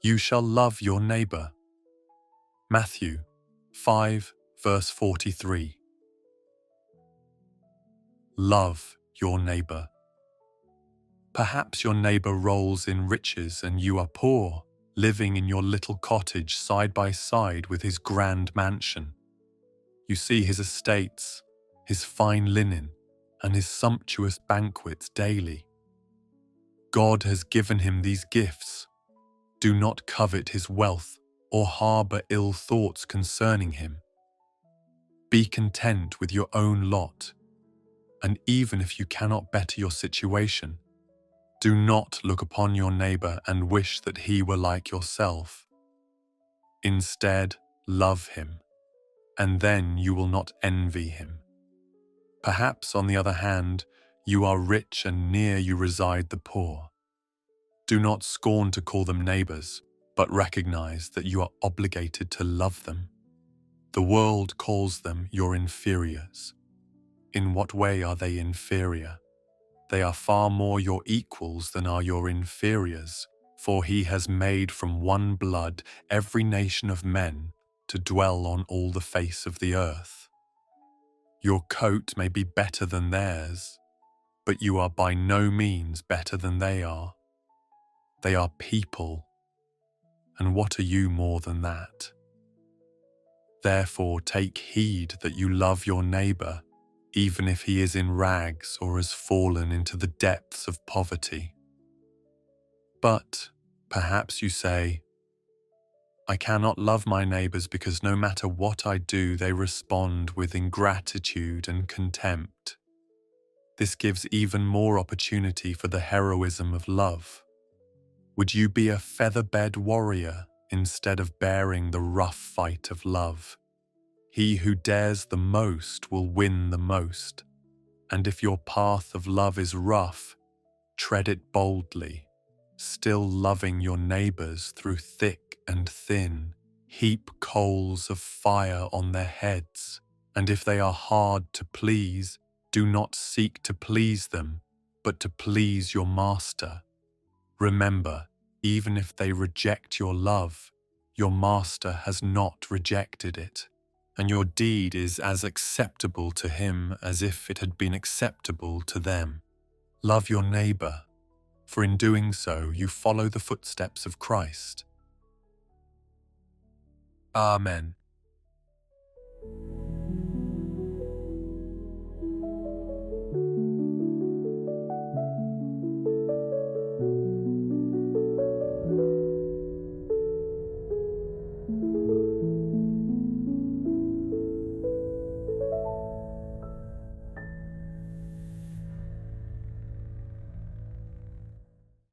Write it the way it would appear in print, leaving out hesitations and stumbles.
You shall love your neighbor. Matthew 5, verse 43. Love your neighbor. Perhaps your neighbor rolls in riches and you are poor, living in your little cottage side by side with his grand mansion. You see his estates, his fine linen, and his sumptuous banquets daily. God has given him these gifts. Do not covet his wealth or harbor ill thoughts concerning him. Be content with your own lot, and even if you cannot better your situation, do not look upon your neighbor and wish that he were like yourself. Instead, love him, and then you will not envy him. Perhaps, on the other hand, you are rich and near you reside the poor. Do not scorn to call them neighbors, but recognize that you are obligated to love them. The world calls them your inferiors. In what way are they inferior? They are far more your equals than are your inferiors, for he has made from one blood every nation of men to dwell on all the face of the earth. Your coat may be better than theirs, but you are by no means better than they are. They are people, and what are you more than that? Therefore, take heed that you love your neighbor, even if he is in rags or has fallen into the depths of poverty. But perhaps you say, I cannot love my neighbors because no matter what I do, they respond with ingratitude and contempt. This gives even more opportunity for the heroism of love. Would you be a feather-bed warrior instead of bearing the rough fight of love? He who dares the most will win the most, and if your path of love is rough, tread it boldly, still loving your neighbors through thick and thin. Heap coals of fire on their heads, and if they are hard to please, do not seek to please them, but to please your master. Remember, even if they reject your love, your master has not rejected it, and your deed is as acceptable to him as if it had been acceptable to them. Love your neighbor, for in doing so you follow the footsteps of Christ. Amen.